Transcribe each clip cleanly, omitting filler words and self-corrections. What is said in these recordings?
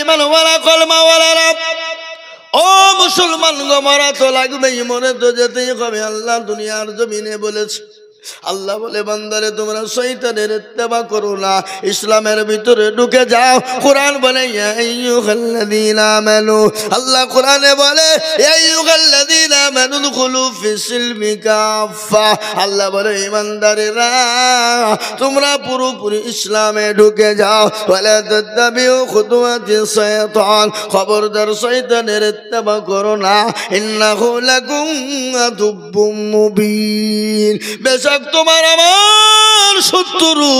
ইমানওয়ালা কলমাওয়ালারা, ও মুসলমান গো, মরা তো লাগবেই, মরে তো যেতেই হবে। আল্লাহ দুনিয়ার জমিনে বলেছে, আল্লাহ বলে বান্দারে তোমরা শয়তানের ইত্তেবা করো না, ইসলামের ভিতরে ঢুকে যাও। কোরআন বলে ইয়া আইয়ুহাল্লাযীনা আমানু, আল্লাহ কোরআনে বলে ইয়া আইয়ুহাল্লাযীনা আমানু দুখুলু ফিস-সিলমি কাফা, আল্লাহ বলে ইমানদারেরা তোমরা পুরোপুরি ইসলামে ঢুকে যাও। ওয়ালা তাত্তাবিউ খুতুওয়াতিস শাইতান, খবরদার শয়তানের ইত্তেবা করো না। ইন্নাহু লাকুম আদুব্বুম মুবিন, তোমার আমার শত্রু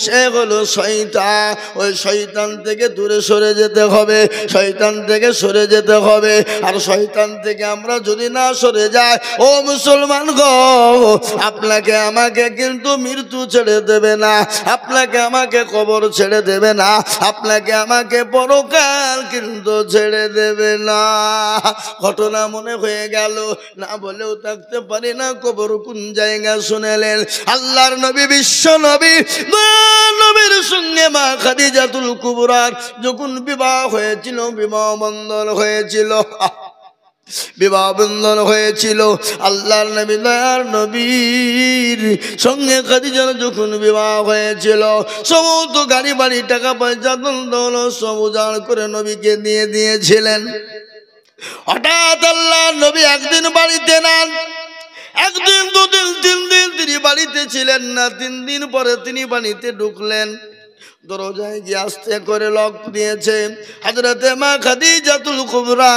সে হলো শয়তান। ওই শয়তান থেকে দূরে সরে যেতে হবে, শয়তান থেকে সরে যেতে হবে। আর শয়তান থেকে আমরা যদি না সরে যাই, ও মুসলমান গো, আপনাকে আমাকে কিন্তু মৃত্যু ছেড়ে দেবে না, আপনাকে আমাকে কবর ছেড়ে দেবে না, আপনাকে আমাকে পরকাল কিন্তু ছেড়ে দেবে না। ঘটনা মনে হয়ে গেল, না বলেও থাকতে পারি না। কবর কোন জায়গা শুনেলেন? আল্লাহর নবী, বিশ্ব নবী, নবীর সঙ্গে মা খাদিজাতুল কুবরার যখন বিবাহ হয়েছিল, বিবাহ বন্ধন হয়েছিল, বিবাহ বন্ধন হয়েছিল। আল্লাহর নবী, দয়ার নবীর সঙ্গে খাদিজার যখন বিবাহ হয়েছিল, সমস্ত গাড়ি বাড়ি টাকা পয়সা দৌলত সব উজাড় করে নবীকে দিয়ে দিয়েছিলেন। হঠাৎ আল্লাহর নবী একদিন বাড়িতে নেন, একদিন, দুদিন, 3 দিন তিনি বাড়িতে ছিলেন না। 3 দিন পরে তিনি বাড়িতে ঢুকলেন, দরজায় গিয়ে আস্তে করে লক দিয়েছে। হযরতে মা খাদিজাতুল কুবরা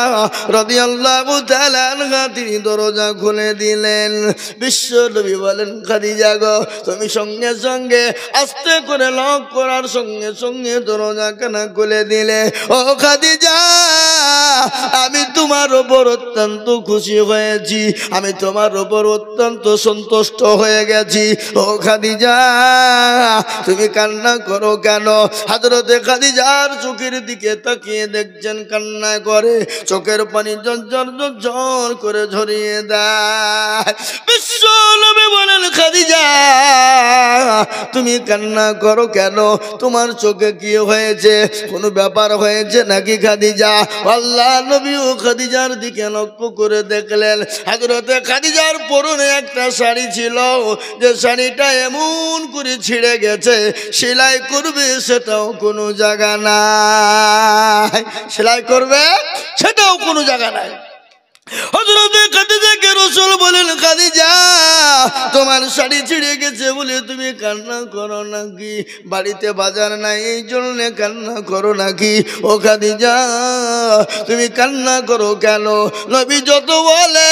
রাদিয়াল্লাহু তাআলা আনহা তিনি দরজা খুলে দিলেন। বিশ্ব নবী বলেন, খাদিজা গো, তুমি সঙ্গে সঙ্গে আস্তে করে লক করার সঙ্গে সঙ্গে দরজা কেন খুলে দিলে? ও খাদিজা, আমি তোমার উপর অত্যন্ত খুশি হয়েছি, আমি তোমার উপর অত্যন্ত সন্তুষ্ট হয়ে গেছি। ও খাদিজা, তুমি কান্না করো কেন? হযরতে খাদিজার চোখের দিকে তাকিয়ে দেখছেন কান্না করে, চোখের পানি ঝরঝর ঝরঝর করে ঝরিয়ে দেয়। বিশ্ব নবী বলেন, খাদিজা, তুমি কান্না করো কেন? তোমার চোখে কি হয়েছে? কোনো ব্যাপার হয়েছে নাকি খাদিজা? আল্লাহ নবী ও খাদিজার দিকে লক্ষ্য করে দেখলেন, হযরতে খাদিজার পরনে একটা শাড়ি ছিল, যে শাড়িটা এমন করে ছিঁড়ে গেছে, সেলাই করবে সেটাও কোনো জায়গা নাই, সেলাই করবে সেটাও কোনো জায়গা নাই। হযরতে খাদিজাকে রাসূল বলেন, খাদিজা, তোমার শাড়ি ছিঁড়ে গেছে বলে তুমি কান্না করো নাকি? বাড়িতে বাজার নাই এই জন্য কান্না করো নাকি? ও খাদিজা, তুমি কান্না করো কেন? নবী যত বলে,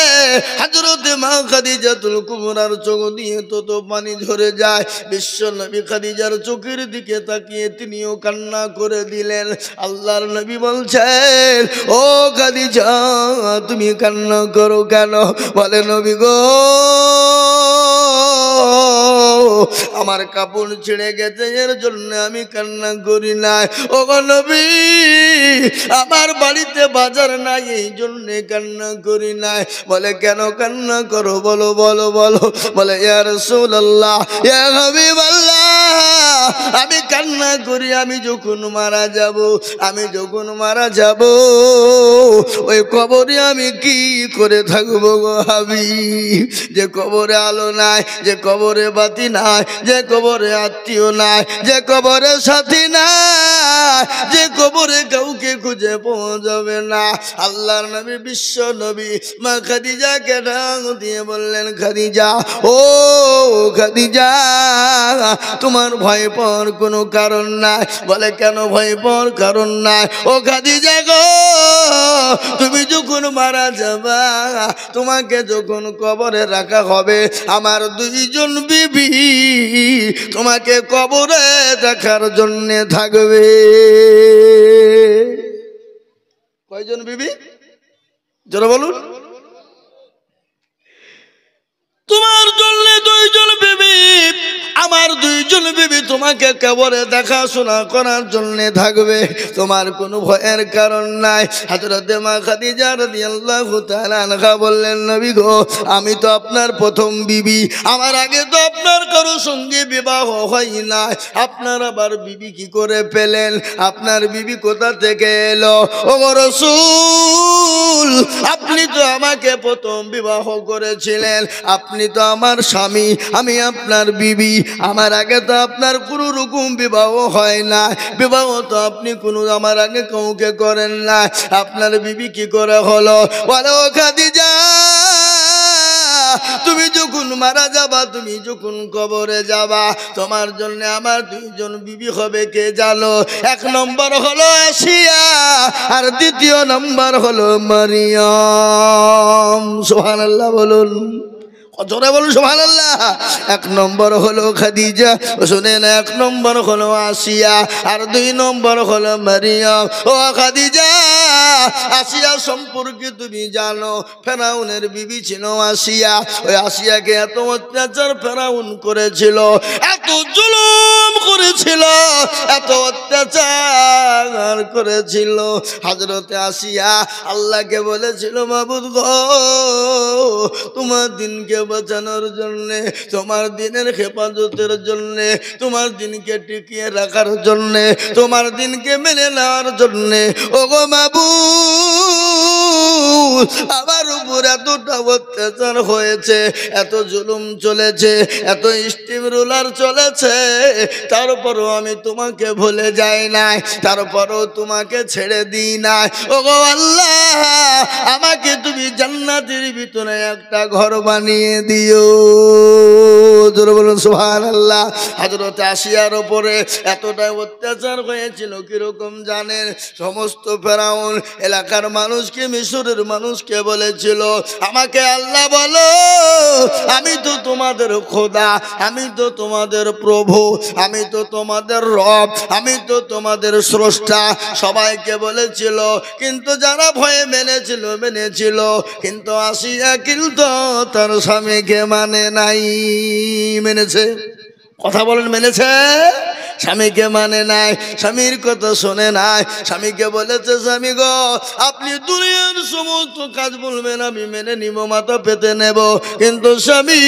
হযরতে মা খাদিজাতুল কুবরার চোখ দিয়ে তত পানি ঝরে যায়। বিশ্ব নবী খাদিজার চোখের দিকে তাকিয়ে তিনিও কান্না করে দিলেন। আল্লাহর নবী বলছেন, ও খাদিজা, তুমি কান্না করো কেন? বলে, নবী গো, আমার কাপড় ছিঁড়ে গেছে, এর জন্য আমি কান্না করি নাই। ও নবী, আমার বাড়িতে বাজার নাই এই জন্য কান্না করি নাই। বলে, কেন কান্না করো? বলো বলো বলো। বলে, ইয়া রাসূলুল্লাহ, ইয়া হাবিবাল্লাহ, আমি কান্না করি আমি যখন মারা যাব, আমি যখন মারা যাব, ওই কবরে আমি কি করে থাকবো গো হাবিব? যে কবরে আলো নাই, যে কবরে বাতি নাই, যে কবরে আত্মীয় নাই, যে কবরে সাথী নাই, যে কবরে কাউকে খুঁজে পাওয়া যাবে না। আল্লাহর নবী, বিশ্ব নবী মা খাদিজাকে ডাক দিয়ে বললেন, খাদিজা, ও খাদিজা, তোমার ভয় পাওয়ার কোনো কারণ নাই। বলে, কেন ভয় পাওয়ার কারণ নাই? ও খাদিজা গো, তুমি যখন মারা যাবা, তোমাকে যখন কবরে রাখা হবে, আমার 2 জন বিবি তোমাকে কবরে দেখার জন্য থাকবে। কয়জন বিবি? জোরে বলুন। তোমার জন্য 2 জন বিবি, আমার 2 দুইজন বিবি তোমাকে কবরে দেখাশোনা করার জন্য থাকবে, তোমার কোনো ভয়ের কারণ নাই। হযরতে মা খাদিজা রাদিয়াল্লাহু তাআলা আনহা বললেন, নবী গো, আমি তো আপনার প্রথম বিবি, আমার আগে তো আপনার কারো সঙ্গে বিবাহ হয় না, আপনার আবার বিবি কি করে পেলেন? আপনার বিবি কোথা থেকে এলো? ও রাসূল, আপনি তো আমাকে প্রথম বিবাহ করেছিলেন, আপনি তো আমার স্বামী, আমি আপনার বিবি, আমার আগে তো আপনার কোনো রকম বিবাহ হয় না, বিবাহ তো আপনি কোনো আমার আগে কাউকে করেন না, আপনার বিবি কি করে হলো? বলো খাদিজা, তুমি যখন মারা যাবা, তুমি যখন কবরে যাবা, তোমার জন্য আমার দুইজন বিবি হবে কে জানো? এক নম্বর হলো আসিয়া, আর দ্বিতীয় নম্বর হলো মারিয়াম। সুবহানাল্লাহ বলুন, জোরে বলুন সুবহানাল্লাহ। এক নম্বর হলো খাদিজা, শুনেন, এক নম্বর হলো আসিয়া, আর দুই নম্বর হলো মারিয়াম। ও খাদিজা, আসিয়া সম্পর্কে তুমি জানো, ফেরাউনের বিবি ছিল আসিয়া। ওই আসিয়াকে এত অত্যাচার ফেরাউন করেছিল, এত জুলুম করেছিল, এত অত্যাচার করেছিল। হযরতে আসিয়া আল্লাহকে বলেছিল, মাবুদ গো, তোমার দিনকে বাঁচানোর জন্যে, তোমার দিনের হেফাজতের জন্যে, তোমার দিনকে টিকিয়ে রাখার জন্যে, তোমার দিনকে মেনে নেওয়ার জন্যে, ও গো মাবুদ, আমার উপর এতটা অত্যাচার হয়েছে, এত জুলুম চলেছে, এত স্টিম রুলার চলেছে, তারপরও আমি তোমাকে ভুলে যাই নাই, তারপরও তোমাকে ছেড়ে দিই নাই। ও গো আল্লাহ, আমাকে তুমি জান্নাতের ভিতরে একটা ঘর বানিয়ে দিও। জোরে বলুন সুবহানাল্লাহ। হযরত আসিয়ার উপরে এতটাই অত্যাচার হয়েছিল, কিরকম জানেন? সমস্ত ফেরাউন এলাকার মানুষকে, মিশরের মানুষকে বলেছিল, আমাকে আল্লাহ বলো, আমি তো তোমাদের খোদা, আমি তো তোমাদের প্রভু, আমি তো তোমাদের রব, আমি তো তোমাদের স্রষ্টা, সবাইকে বলেছিল। কিন্তু যারা ভয়ে মেনেছিল, কিন্তু আসিয়া কিন্তু তার স্বামীকে মানে নাই। মেনেছে? কথা বলেন, মেনেছে? স্বামীকে মানে নাই, স্বামীর কথা শোনে নাই। স্বামীকে বলেছে, স্বামী গো, আপনি দুনিয়ার সমস্ত কাজ বলবেন, আমি মেনে নিব, মাথা পেতে নেব, কিন্তু স্বামী,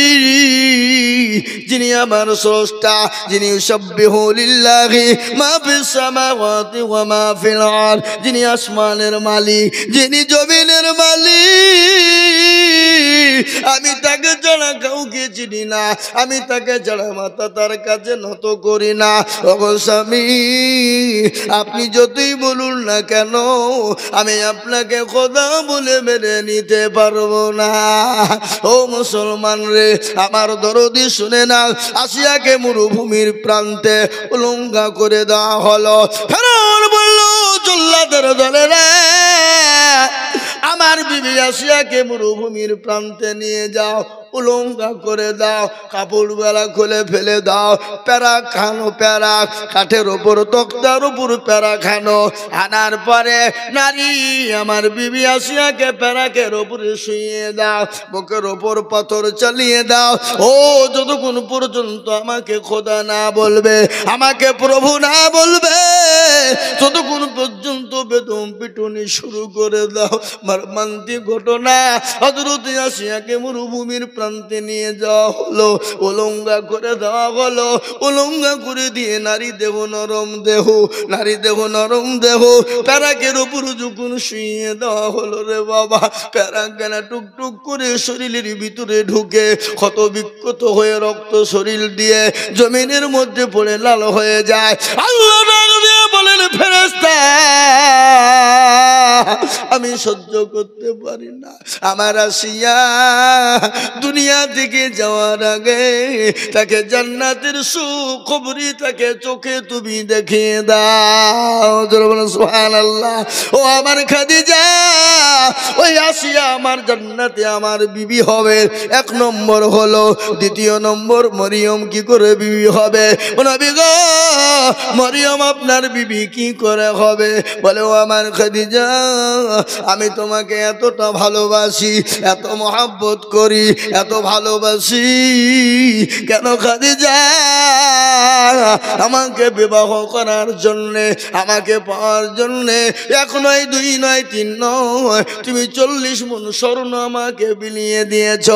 যিনি আমার স্রষ্টা, যিনি ইউসাব্বিহু লিল্লাহি মা ফিস সামাওয়াতি ওয়া মা ফিল আরদ, যিনি আসমানের মালিক, যিনি জমিনের মালিক, আমি তাকে ছাড়া কাউকে চিনি না, আমি তাকে ছাড়া মাথা তার কাছে নত করি না। ওগো স্বামী, আপনি যতই বলুন না কেন, আমি আপনাকে খোদা বলে মেনে নিতে পারবো না। ও মুসলমান রে, আমার দরদি শুনে না, আসিয়াকে মরুভূমির প্রান্তে উলঙ্গা করে দেওয়া হলো। ফেরাউন বলল, জল্লাদের দলে রে, আমার বিবি আসিয়াকে মরুভূমির প্রান্তে নিয়ে যাও, উলঙ্গা করে দাও, কাপড় বেলা খুলে ফেলে দাও, প্যারা খানো, প্যারা কাঠের ওপর, তক্তার উপর প্যারা খানো। আনার পরে নারী আমার বিবি আসিয়াকে প্যারাকের ওপরে শুইয়ে দাও, বুকের ওপর পাথর চালিয়ে দাও। ও যতক্ষণ পর্যন্ত আমাকে খোদা না বলবে, আমাকে প্রভু না বলবে, ততক্ষণ পর্যন্ত বেদম পিটুনি শুরু করে দাও। মর্মান্তিক ঘটনা, হযরত আসিয়াকে মরুভূমির প্রান্তে নিয়ে যাওয়া হলো, উলঙ্গা করে দেওয়া হলো। উলঙ্গা করে দিয়ে নারী দেহ নরম দেহ, নারী দেহ নরম দেহ, প্যারাকের উপর যখন শুইয়ে দেওয়া হলো, রে বাবা, প্যারাকানা টুকটুক করে শরীরের ভিতরে ঢুকে ক্ষত বিক্ষত হয়ে রক্ত শরীর দিয়ে জমিনের মধ্যে পড়ে লাল হয়ে যায়। আল্লাহ বলেন, ফেরেশতা, আমি সহ্য করতে পারি না, আমার আসিয়া দুনিয়া থেকে যাওয়ার আগে তাকে জান্নাতের সুখবরি তাকে চোখে তুমি দেখিয়ে দাও। সুবহানাল্লাহ। ও আমার খাদিজা, ওই আসিয়া আমার জান্নাতে আমার বিবি হবে, এক নম্বর হলো। দ্বিতীয় নম্বর, মরিয়ম কি করে বিবি হবে? নবী গো, মরিয়ম আপনার বিবি কি করে হবে? বলে ও আমার খাদিজা, আমি তোমাকে এতটা ভালোবাসি, এত মহব্বত করি, এত ভালোবাসি কেন খাদিজা? আমাকে বিবাহ করার জন্যে, আমাকে পাওয়ার জন্যে 1 নয় 2 নয় 3 নয়, তুমি 40 মণ স্বর্ণ আমাকে বিলিয়ে দিয়েছ।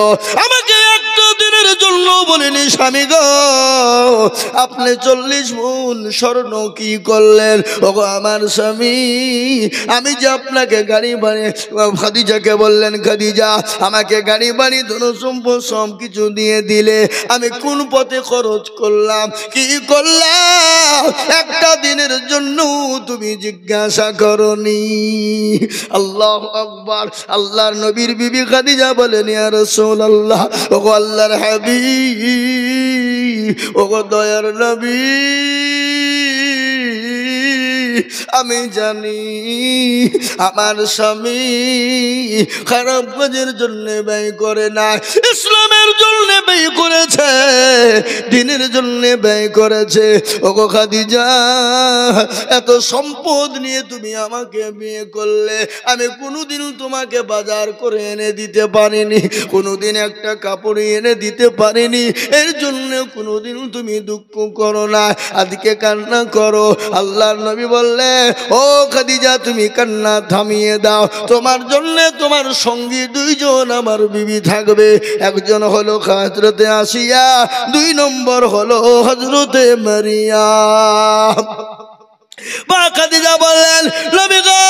আমাকে একটা দিনের জন্য বলিনি স্বামী গো, আপনি 40 মণ স্বর্ণ কি করলেন? ওগো আমার স্বামী, আমি যে আপনাকে গাড়ি বাড়ি, খাদিজাকে বললেন খাদিজা আমাকে গাড়ি বাড়ি ধন সম্পদ সব কিছু দিয়ে দিলে, আমি কোন পথে খরচ করলাম, কি করলাম একটা দিনের জন্য তুমি জিজ্ঞাসা করনি? আল্লাহু আকবার। আল্লাহর নবীর বিবি খাদিজা বলেন ইয়া রাসূলুল্লাহ, ওগো আল্লাহর হাবিব, ওগো দয়ার নবী, আমি জানি আমার স্বামী খারাপ কাজের জন্য ব্যয় করে না, ইসলামের জন্য ব্যয় করেছে, দ্বীনের জন্য ব্যয় করেছে। ওগো খাদিজা, এত সম্পদ নিয়ে তুমি আমাকে বিয়ে করলে, আমি কোনোদিনও তোমাকে বাজার করে এনে দিতে পারিনি, কোনোদিন একটা কাপড় এনে দিতে পারিনি, এর জন্য কোনোদিনও তুমি দুঃখ করো না, আজকে কান্না করো। আল্লাহর নবী বললে ও খাদিজা তুমি কান্না থামিয়ে দাও, তোমার জন্য তোমার সঙ্গী 2 জন আমার বিবি থাকবে, একজন হলো হযরতে আসিয়া, 2 নম্বর হলো হযরতে মারিয়াম। বা খাদিজা বললেন নবী গো,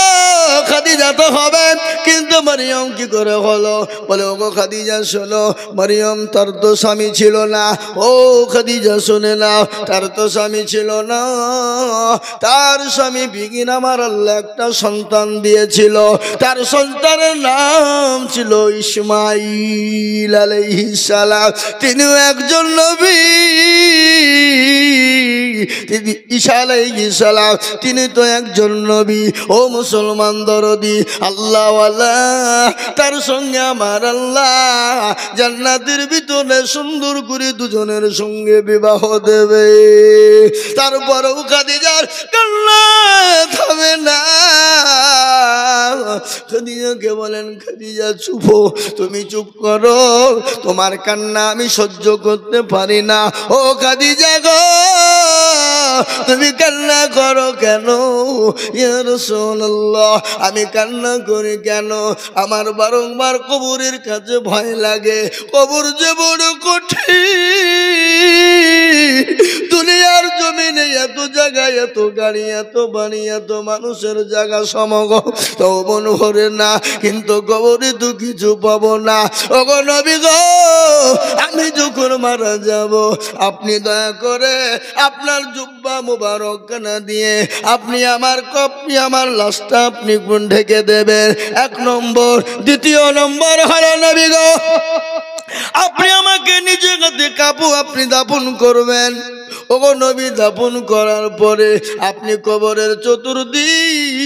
খাদিজা তো হবে, কিন্তু মারিয়াম কি করে হলো? বলে ওগো খাদিজা শোনো, মারিয়াম তার তো স্বামী ছিল না। ও খাদিজা শুনে নাও, তার তো স্বামী ছিল না, তার স্বামী বিগিন আমার আল্লাহ একটা সন্তান দিয়েছিল, তার সন্তানের নাম ছিল ইসমাঈল আলাইহিস সালাম, তিনিও একজন নবী। ঈসা আলাইহিস সালাম তিনি তো একজন নবী। ও মুসলমান দরদি আল্লাহ ওয়ালা, তার সঙ্গে আমার আল্লাহ জান্নাতের ভিতরে সুন্দর করে 2 জনের সঙ্গে বিবাহ দেবে। তারপরেও খাদিজার কান্না থামে না। খাদিজাকে বলেন খাদিজা চুপ, তুমি চুপ করো, তোমার কান্না আমি সহ্য করতে পারি না। ও খাদিজা গো, তুমি কান্না করো কেন? ইয়া রাসূলুল্লাহ, আমি কান্না করি কেন? আমার বারংবার কবরের কাছে ভয় লাগে, কবর যে বড় কঠিন। দুনিয়ার জমিনে এত জায়গা, এত গাড়ি, এত বাড়ি, এত মানুষের জায়গা সমাগম, তো মন ভরে না, কিন্তু কবরে তো কিছু পাবো না। ওগো নবী গো, আমি যখন মারা যাব, আপনি দয়া করে আপনার জুব্বা মুবারক কানা দিয়ে আপনি আমার লাশটা আপনি কোন ঢেকে দেবেন, 1 নম্বর। 2 নম্বর হলো নবী গো, আপনি আমাকে নিজে হাতে কাপু আপনি দাফন করবেন। ওগো নবী, দাফন করার পরে আপনি কবরের চতুর্দিক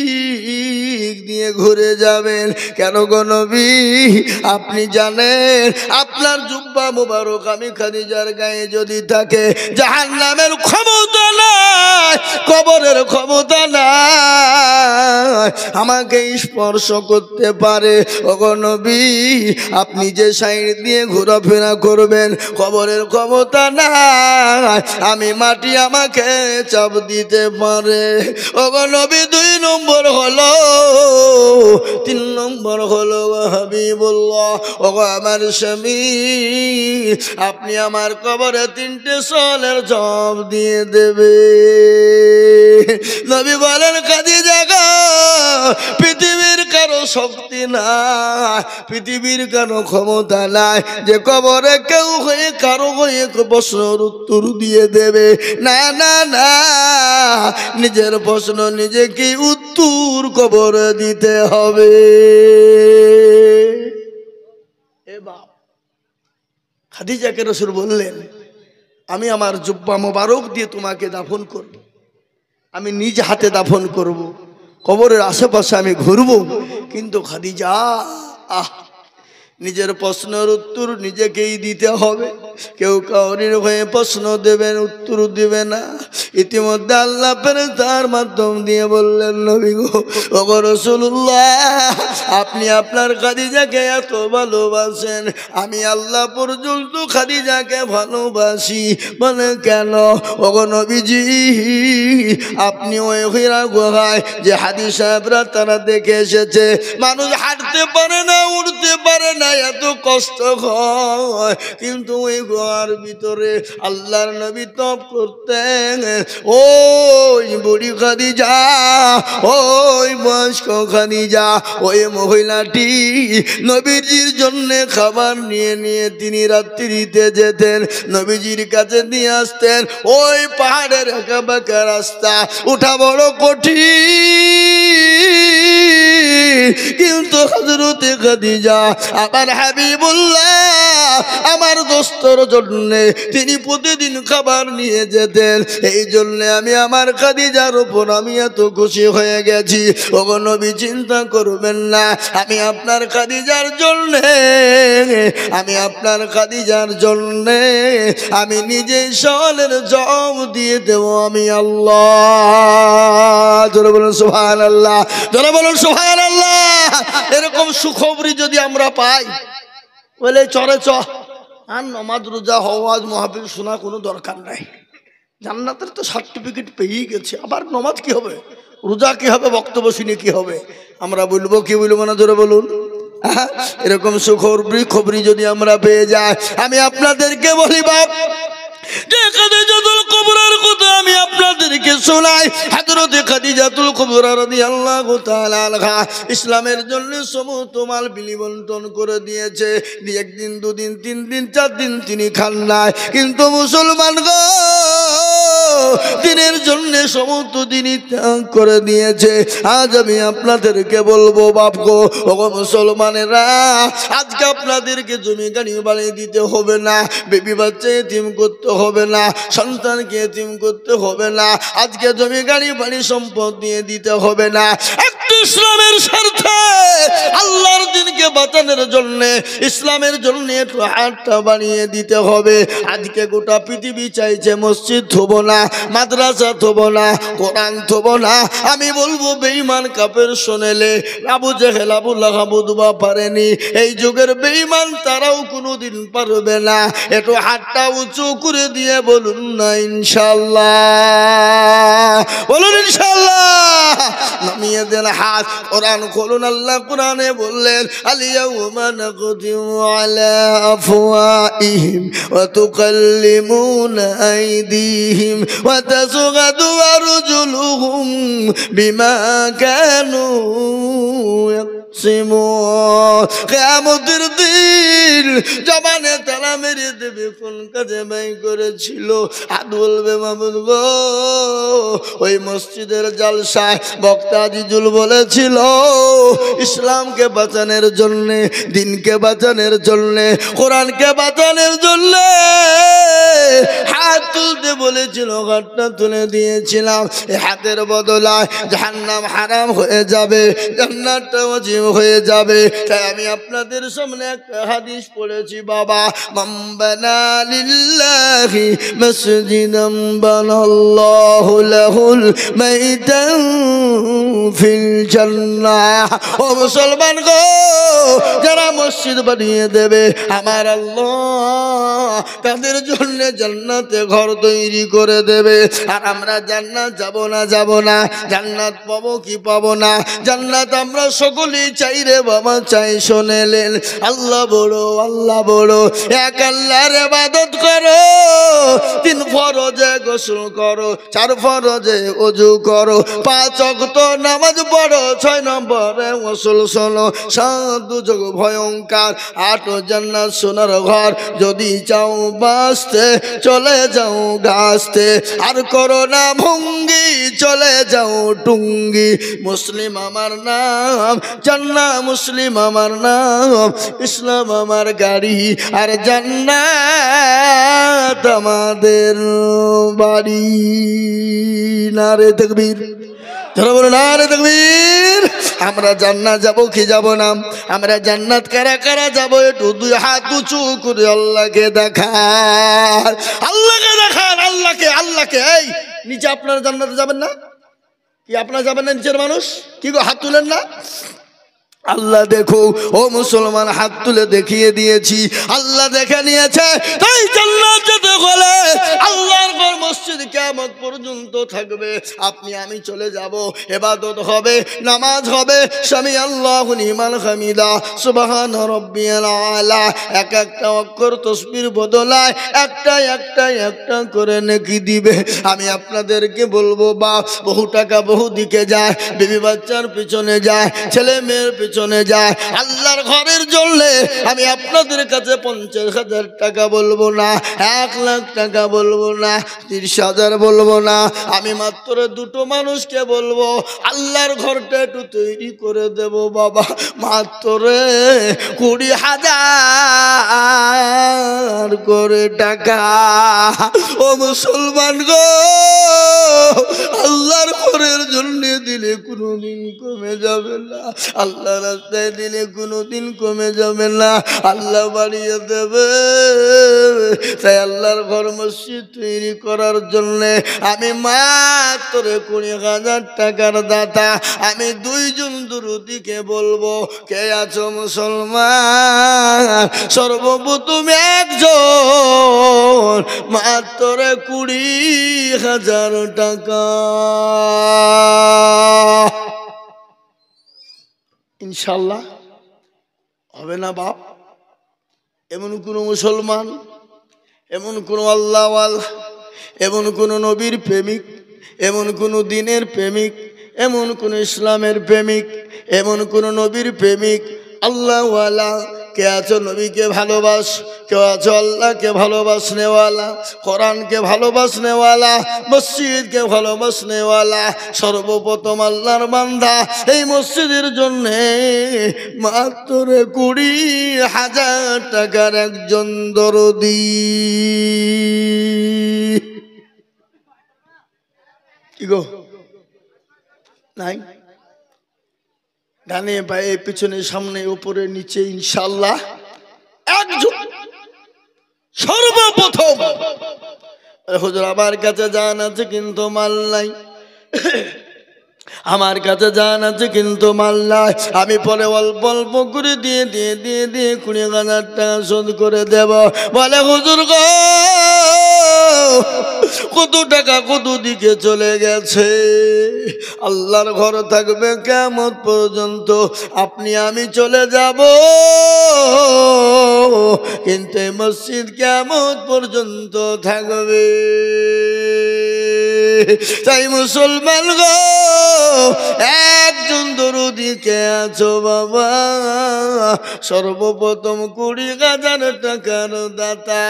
দিয়ে ঘুরে যাবেন। কেন গো নবী? আপনি জানেন আপনার জুব্বা মুবারক আমি খাদিজার গায়ে যদি থাকে, জাহান্নামের ক্ষমতা নাই, কবরের ক্ষমতা নাই আমাকে স্পর্শ করতে পারে। ওগো নবী, আপনি যে সাইড দিয়ে ঘোরাফেরা করবেন, কবরের ক্ষমতা নাই, আমি মাটি আমাকে চাপ দিতে পারে। ওগো নবী, 2 নম্বর হলো, 3 নম্বর হলো হাবিবুল্লাহ, ওগো আমার স্বামী, আপনি আমার কবরে 3টে সোয়ালের জবাব দিয়ে দেবে। নবী বলেন খাদিজা গো, পৃথিবীর কারো শক্তি নাই, পৃথিবীর কারো ক্ষমতা নাই যে কবরে কেউ হয়ে কারো হয়ে প্রশ্নের উত্তর দিয়ে দেবে। না না না, নিজের প্রশ্ন নিজেকে উত্তর কবরে দিতে হবে। এ বাপ, খাদিজাকে রাসূল বললেন আমি আমার জুব্বা মোবারক দিয়ে তোমাকে দাফন করব, আমি নিজ হাতে দাফন করব, কবরের আশেপাশে আমি ঘুরবো। কিন্তু খাদিজা নিজের প্রশ্নের উত্তর নিজেকেই দিতে হবে। কেউ কাউরির হয়ে প্রশ্ন দেবেন, উত্তর দিবে না। ইতিমধ্যে আল্লাহ ফেরেশতার মাধ্যম দিয়ে বললেন, নবী গো, ওগো রাসূলুল্লাহ, আপনি আপনার খাদিজাকে এত ভালোবাসেন, আমি আল্লাহ পর্যন্ত খাদিজাকে ভালোবাসি। বলে কেন? ওগো নবীজি, আপনি ওই হীরা গুহায় যে হাদি সাহেবরা তারা দেখে এসেছে, মানুষ হাঁটতে পারে না, উঠতে পারে না, এত কষ্ট হয়, কিন্তু ওই গুহার ভিতরে আল্লাহর নবী তপ করতেন। ওই বুড়ি খাদিজা, ওই বয়স্ক খাদিজা, ওই মহিলাটি নবীজির জন্য খাবার নিয়ে নিয়ে তিনি রাত্রিতে যেতেন, নবীজির কাছে নিয়ে আসতেন। ওই পাহাড়ের একা বাঁকা রাস্তা, উঠা বড় কঠিন, কিন্তু হযরতে খাদিজা আমার হাবিবুল্লাহ, আমার দোস্তর জন্য তিনি প্রতিদিন খাবার নিয়ে যেতেন। এই জন্য আমি আমার খাদিজার উপর আমি এত খুশি হয়ে গেছি। ওগো নবী, চিন্তা করবেন না, আমি আপনার খাদিজার জন্য, আমি আপনার খাদিজার জন্য আমি নিজে সওয়ালের জবাব দিয়ে দেব, আমি আল্লাহ। জোরে বলুন সুবহানাল্লাহ, জোরে বলুন সুবহানাল্লাহ। এরকম সুখবরি যদি আমরা পাই, বলে চরে চ, আর নমাজ রোজা হওয়াজ মাহফিল শোনা কোনো দরকার নাই, জান্নাতের তো সার্টিফিকেট পেয়েই গেছে, আবার নমাজ কি হবে, রোজা কি হবে, বক্তব্য শুনে কি হবে? আমরা বলবো কি বলবো না? জোরে বলুন। এরকম সুখবরি যদি আমরা পেয়ে যাই, আমি আপনাদেরকে বলি বাপ, যে খাদিজাতুল কুবরার কথা আমি আপনাদেরকে শোনাই। হযরতে খাদিজাতুল কুবরা রাদিয়াল্লাহু তাআলা আনহা ইসলামের জন্য সমস্ত মাল বিলিবন্টন করে দিয়েছে। একদিন, দুদিন, 3 দিন, 4 দিন তিনি খান নাই, কিন্তু মুসলমান গো, দিনের জন্য সমস্ত দিনই ত্যাগ করে দিয়েছে। আজ আমি আপনাদেরকে বলবো বাপ গো, ওগো মুসলমানেরা, আজকে আপনাদেরকে জমি গাড়ি বাড়ি দিতে হবে না, বেবি বাচ্চা এতিম করতে হবে না, সন্তানকে এতিম করতে হবে না, আজকে জমি গাড়ি বাড়ি সম্পদ দিয়ে দিতে হবে না। একটু ইসলামের স্বার্থে, আল্লাহর দিনকে বাঁচানোর জন্য, ইসলামের জন্য একটু হাতটা বাড়িয়ে দিতে হবে। আজকে গোটা পৃথিবী চাইছে মসজিদ থব না, মাদ্রাসা থব না, কোরআন থব না। আমি বলবো বেঈমান কাফের শোনেলে আবু জেহেল, আবু লাহাব দুবা পারেনি, এই যুগের বেঈমান তারাও কোনোদিন পারবে না। একটু হাতটা উঁচু করে দিয়ে বলুন না ইনশাআল্লাহ, বলুন ইনশাআল্লাহ। নামিয়ে দেন হাত, কোরআন খুলুন। আল্লাহ কোরআনে বললেন, আল-ইয়াওমা নাখতিমু আলা আফওয়াহিহিম ওয়া তুকাল্লিমুনা আইদিহিম ওয়া তাশহাদু আরজুলুহুম বিমা কানু ইয়াকসিমুন। কিয়ামতের দিন জবানে তালা মেরে দেবে, কোন কাজে ব্যয় করেছিল। হাত বলবে, মাবুদ গো, ওই মসজিদের জালসায় বক্তা আজিজুল বলেছিল, ইসলামকে বাঁচানোর জন্য, দিনকে বাঁচানোর জন্য, কোরআনকে বাঁচানোর জন্য হাত তুলতে বলেছিল, হাতটা তুলে দিয়েছিলাম। এই হাতের বদলায় জাহান্নাম হারাম হয়ে যাবে, জান্নাতটা ওয়াজিব হয়ে যাবে। তাই আমি আপনাদের সামনে একটা হাদিস পড়েছি, বাবা, মান বানা লিল্লাহি মাসজিদান বানাল্লাহু লাহুল বাইতান ফিল জান্নাহ। ও মুসলমান গো, যারা মসজিদ বানিয়ে দেবে আমার আল্লাহ তাদের জন্য জান্নাতে ঘর তৈরি করে দেবে। আর আমরা জান্নাত যাব না, যাব না, জান্নাত পাবো কি পাবো না? জান্নাত আমরা সকলেই চাই রে বাবা, চাই। শোনেলেন, আল্লাহ বড়, আল্লাহ বড়। এক আল্লাহর ইবাদত করো, 3 ফরজে গোসল করো, 4 ফরজে ওযু করো, 5 ওয়াক্ত নামাজ পড়ো, 6 নম্বরে গোসল শোনো, 7 দুজক ভয়ঙ্কর, 8 জান্নাত সোনার ঘর। যদি চাও বাঁচতে, চলে যাও গাছতে, আর করো না ভঙ্গি, চলে যাও টুঙ্গি। মুসলিম আমার নাম, জান্নাত মুসলিম আমার নাম, ইসলাম আমার গাড়ি, আর জান্নাত আমাদের বাড়ি। নারে তাকবীর, ধরে বলো নারে তাকবীর। আমরা জান্নাত যাব কি যাব না? আমরা জান্নাত কারা কারা যাব একটু দুই হাত উঁচু করে আল্লাহকে দেখান, আল্লাহকে দেখান, আল্লাহকে, আল্লাহকে। এই নিচে আপনারা জান্নাতে যাবেন না কি? আপনারা যাবেন না নিচের মানুষ? কি গো হাত তুলেন না? আল্লাহ দেখো ও মুসলমান, হাত তুলে দেখিয়ে দিয়েছি, আল্লাহ দেখে নিয়েছে। তাই জান্নাত যেতে হলে আল্লাহর ঘর মসজিদ কিয়ামত পর্যন্ত থাকবে। আপনি আমি চলে যাব, ইবাদত হবে, নামাজ হবে, সামি আল্লাহু লিমান হামিদা, সুবহান রাব্বিয়াল আলা। এক একটা অক্ষর তাসবির বদলায় একটা একটা একটা করে নেকি দিবে। আমি আপনাদেরকে বলবো, বা বহু টাকা বহু দিকে যায়, বিবি বাচ্চার পিছনে যায়, ছেলে মেয়ের পিছনে যায়, আল্লাহর ঘরের জন্য আমি আপনাদের কাছে 50,000 টাকা বলবো না, 1 লাখ টাকা বলবো না, 30,000 বলবো না। আমি মাত্র দুটো মানুষকে বলবো, আল্লাহর ঘরটা একটু তৈরি করে দেব বাবা, মাত্র 20,000 করে টাকা। ও মুসলমান গো, আল্লাহর ঘরের জন্য দিলে কোনোদিন কমে যাবে না, আল্লাহ রাস্তায় দিলে কোনোদিন কমে যাবে না, আল্লাহ বাড়িয়ে দেবে। তাই আল্লাহর ঘর মসজিদ তৈরি করার জন্য আমি মাত্র 20,000 টাকার দাতা। আমি 2 জন দুরুদিকে বলবো, কে আছো মুসলমান? সর্বপ্রথম একজন, মাত্র 20,000 টাকা। ইনশাল্লাহ হবে না বাপ? এমন কোন মুসলমান, এমন কোন আল্লাহওয়ালা, এমন কোন নবীর প্রেমিক, এমন কোন দিনের প্রেমিক, এমন কোন ইসলামের প্রেমিক, এমন কোন নবীর প্রেমিক আল্লাহওয়ালা কে আছো? নবীকে ভালোবাস, কেউ আছো আল্লাহকে ভালোবাসনেওয়ালা, কোরআনকে ভালোবাসনেওয়ালা, মসজিদকে ভালোবাসনেওয়ালা। সর্বপ্রথম আল্লাহর বান্দা এই মসজিদের জন্যে মাত্র 20,000 টাকার একজন দরদি। কি গো নাই? ডানে বায়ে পিছনে সামনে উপরে নিচে ইনশাআল্লাহ একজন। সর্বপ্রথম হুজুর আমার কাছে জান আছে কিন্তু মাল নাই, আমার কাছে জান আছে কিন্তু মাল নাই, আমি পরে অল্প অল্প করে দিয়ে 20,000 টাকা শোধ করে দেব। বলে হুজুর গো, কত টাকা কত দিকে চলে গেছে, আল্লাহর ঘর থাকবে কিয়ামত পর্যন্ত, আপনি আমি চলে যাব, কিন্তু এই মসজিদ কিয়ামত পর্যন্ত থাকবে। তাই মুসলমান গো, একজন দরুদি কে আছো বাবা? সর্বপ্রথম 20,000 টাকার দাতা।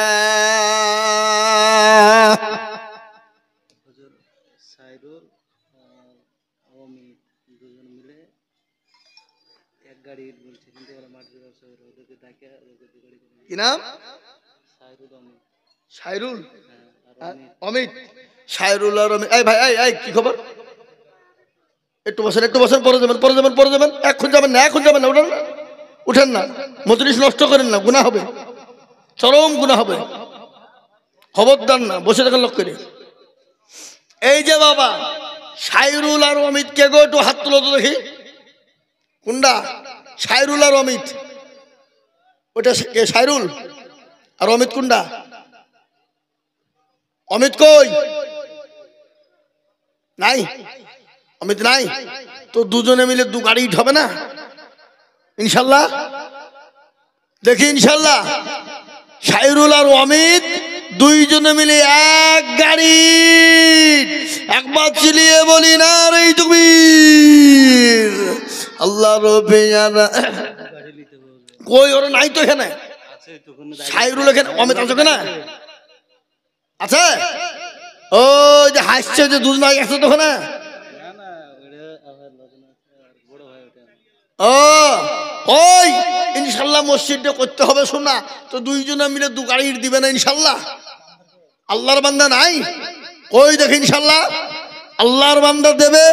কি নাম? সাইরুল, অমিত, সাইরুল আর অমিত। এই ভাই, এই কি খবর? একটু বসেন, একটু বসেন, পরে যাবেন, পরে যাবেন, পরে যাবেন। এখন যাবেন না, এখন যাবেন না, উঠেন না, উঠেন না, মজলিস নষ্ট করেন না, গুনাহ হবে, চরম গুনাহ হবে, খবরদার না, বসে থাকেন লোক করে। এই যে বাবা সাইরুল আর অমিত কে গো? একটু হাত তুলো তো দেখি। কোনটা? সাইরুল আর অমিত। ওটা কে? সাইরুল আর অমিত কোনটা? অমিত কই? নাই, অমিত নাই তো। দুজনে মিলে 2 গাড়ি হবে না ইনশাল্লাহ? দেখি ইনশাল্লাহ সাইরুল আর অমিত 2 জনে মিলে 1 গাড়ি। একবার চিলিয়ে বলি না রে তাকবীর। আল্লাহ রবে জানা। কই ওরা? নাই তো এখানে। সাইরুল এখানে, অমিত আছে কেনা? আছে। ও যে হাসছে যে দুজন আগে আছে তো ওখানে। ও ওই ইনশাল্লাহ মসজিদটা করতে হবে। শোনা তো, 2 জনে মিলে 2 গাড়ি দিবে না ইনশাল্লাহ? আল্লাহর বান্দা নাই? কই দেখি ইনশাল্লাহ। আল্লাহর বান্দা দেবে।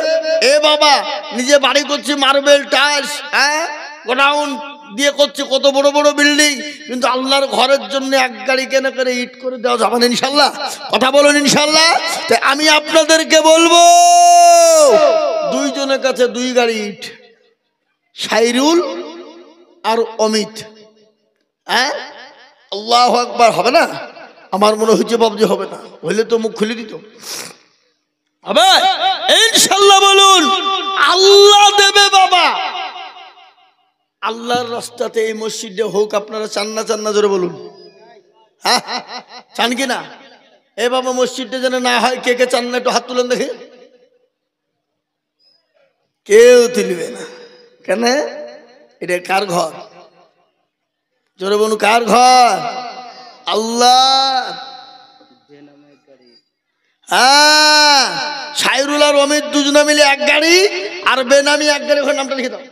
এ বাবা নিজে বাড়ি করছি মার্বেল টাইলস, গোডাউন দিয়ে করছে কত বড় বড় বিল্ডিং, কিন্তু আল্লাহর ঘরের জন্য এক গাড়ি কেনা করে ইট করে দেওয়া যাবে না ইনশাল্লাহ? কথা বলুন ইনশাল্লাহ। তাই আমি আপনাদেরকে বলবো দুইজনের কাছে দুই গাড়ি ইট, সাইরুল আর অমিত। আল্লাহু আকবার। হবে না? আমার মনে হচ্ছে বাবজি হবে না, হইলে তো মুখ খুলে দিত। হবে ইনশাল্লাহ। বলুন আল্লাহ দেবে বাবা। আল্লাহর রাস্তাতে এই মসজিদে হোক, আপনারা চান না? চান না? জোরে বলুন। হ্যাঁ চান কি না? এ বাবা মসজিদটা যেন না হয়, কে কে চান না একটু হাত তুলেন দেখি। কেউ তুলবে না। কেন? এটা কার ঘর? জোরে বলুন কার ঘর? আল্লাহ। হ্যাঁ সাইরুল আর অমিত দুজনে মিলে এক গাড়ি, আর বেনামি এক গাড়ি। ওখানে নামটা লিখে দাও।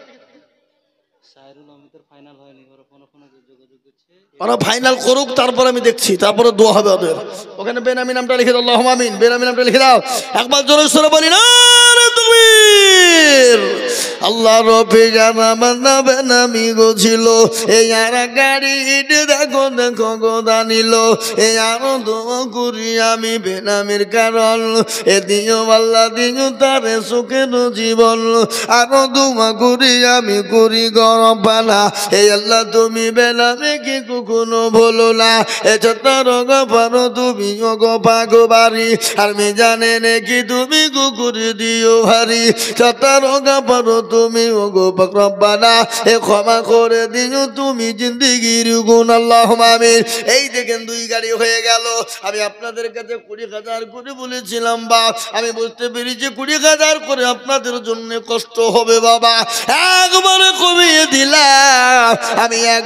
ওরা ফাইনাল করুক, তারপর আমি দেখছি, তারপরে দোয়া হবে ওদের। ওখানে বেনামি নামটা লিখে দাও। আল্লাহুম্মা আমিন। বেনামি নামটা লিখে দাও। একবার জোরে সোরে বলি না তাকবীর। আল্লাহ রবে জানা মানা বেনামি গো ছিল, এই আর গাড়ি ইট দেখো দেখো গো দানিল। এই আরো দোয়া করি আমি বেনামির কারণ, এ দিও আল্লাহ দিও তারে সুখের জীবন। আরো দোয়া করি আমি করি গরম পানা, এই আল্লাহ তুমি বেনামি কি কখনো বলো না। এটা রঙ পারো তুমি গো পাগো বাড়ি, আর আমি জানে নাকি তুমি কুকুর দিও ভারী। চাতা রঙা পারো তুমি গো রব্বানা, এ ক্ষমা করে দিও তুমি জিন্দিগির গুণ। আল্লাহুম্মা আমিন। এই দেখেন দুই গাড়ি হয়ে গেল। আমি আপনাদের কাছে 20,000 করে বলেছিলাম বাপ, আমি বুঝতে পেরেছি 20,000 করে আপনাদের জন্য কষ্ট হবে বাবা, একবারে কমিয়ে দিলাম। আমি এক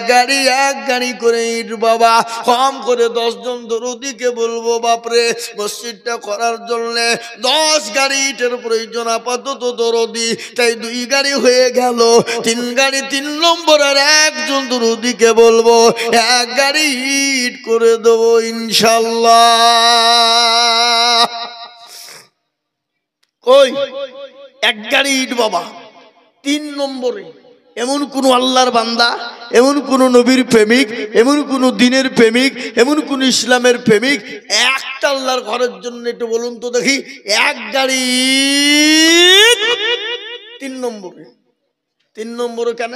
গাড়ি করে ইট বাবা, কম করে 10 জন দরদিকে বলবো বাপরে মসজিদটা করার জন্য 10 গাড়ি ইটের প্রয়োজন আপাতত দরদি। তাই 2 গাড়ি হয়ে গেল, 3 গাড়ি। 3 নম্বরের একজন দরদিকে বলবো 1 গাড়ি ইট করে দেবো ইনশাল্লাহ। কই 1 গাড়ি ইট বাবা। 3 নম্বরে এমন কোন আল্লাহর বান্দা, এমন কোন নবীর প্রেমিক, এমন কোন দিনের প্রেমিক, এমন কোন ইসলামের প্রেমিক একটা আল্লাহর ঘরের জন্য একটু বলুন তো দেখি 1 গাড়ি। 3 নম্বরে। 3 নম্বরে কেন?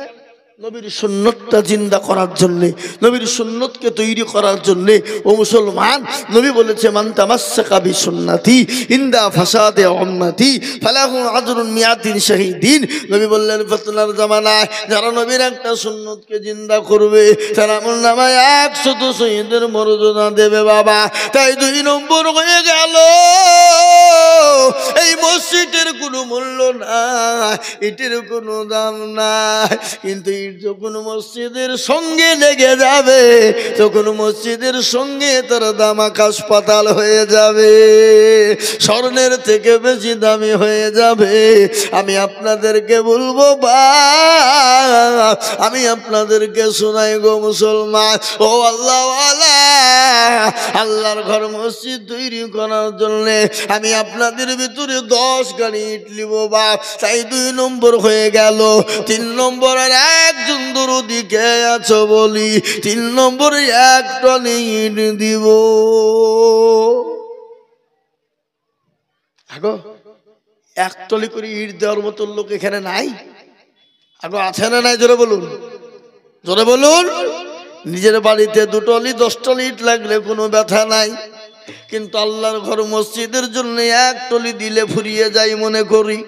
নবীর সুন্নতটা জিন্দা করার জন্য, নবীর সুন্নতকে তৈরি করার জন্য। ও মুসলমান, নবী বলেছে মান তামাসসাকা বিসুন্নতি ইনদা ফাসাদে উম্মতি ফালাহু আজরুন মিয়াতিন শাহীদিন। নবী বললেন ফিতনার জামানায় যারা নবীর একটা সুন্নতকে জিন্দা করবে তারা আমলনামায় 100 শহীদের মর্যাদা দেবে বাবা। তাই 2 নম্বর হয়ে গেল। এই মসজিদের কোনো মূল্য নাই, এটির কোনো দাম নাই, কিন্তু যখন মসজিদের সঙ্গে লেগে যাবে তখন মসজিদের সঙ্গে তার দাম আকাশ পাতাল হয়ে যাবে, স্বর্ণের থেকে বেশি দামি হয়ে যাবে। আমি আপনাদেরকে বলবো আমি আপনাদেরকে শোনাই গো মুসলমান, ও আল্লাহওয়ালা, আল্লাহর ঘর মসজিদ তৈরি করার জন্য আমি আপনাদের ভিতরে 10 গাড়ি ইট লিব বাপ। তাই 2 নম্বর হয়ে গেল। 3 নম্বরের একজন দরদিকে আছো বলি 3 নম্বরে 1 টনি ইট দিব। আগো 1 টলি করে ইট দেওয়ার মতো লোক এখানে নাই? আগো আছে না নাই? জোরে বলুন, জোরে বলুন। নিজের বাড়িতে 2 টলি 10 টলি ইট লাগলে কোনো ব্যথা নাই, কিন্তু আল্লাহর ঘর মসজিদের জন্য 1 টলি দিলে ফুরিয়ে যাই মনে করি,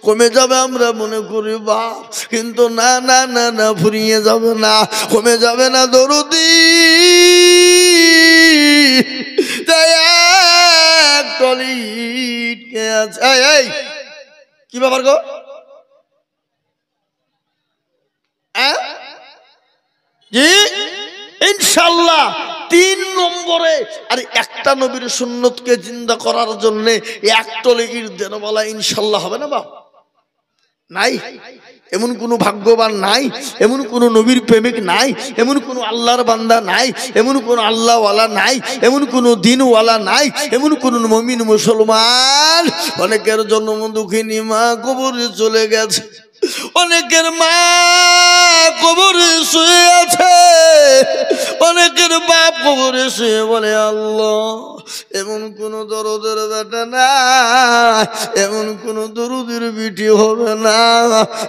কমে যাবে আমরা মনে করি বাপ, কিন্তু না না না না, ফুরিয়ে যাবে না, কমে যাবে না দরদি। তাই 1 টলি ইট কে আছে? এই কি ব্যাপার গো? জি ইনশাআল্লাহ 3 নম্বরে। আর একটা নবীর সুন্নতকে জিন্দা করার জন্য 1 টলি ইট দেন বলা ইনশাআল্লাহ হবে না বাপ? নাই, এমন কোনো ভাগ্যবান নাই, এমন কোনো নবীর প্রেমিক নাই, এমন কোনো আল্লাহর বান্দা নাই, এমন কোনো আল্লাহওয়ালা নাই, এমন কোনো দিনওয়ালা নাই, এমন কোন মুমিন মুসলমান। অনেকের জন্ম দুঃখিনী মা কবরে চলে গেছে, অনেকের মা কবরে শুয়ে আছে, অনেকের বাপ কবরে শুয়ে বলে আল্লাহ এমন কোন দরদের বেটা না, এমন কোন দরুদের বিটি হবে না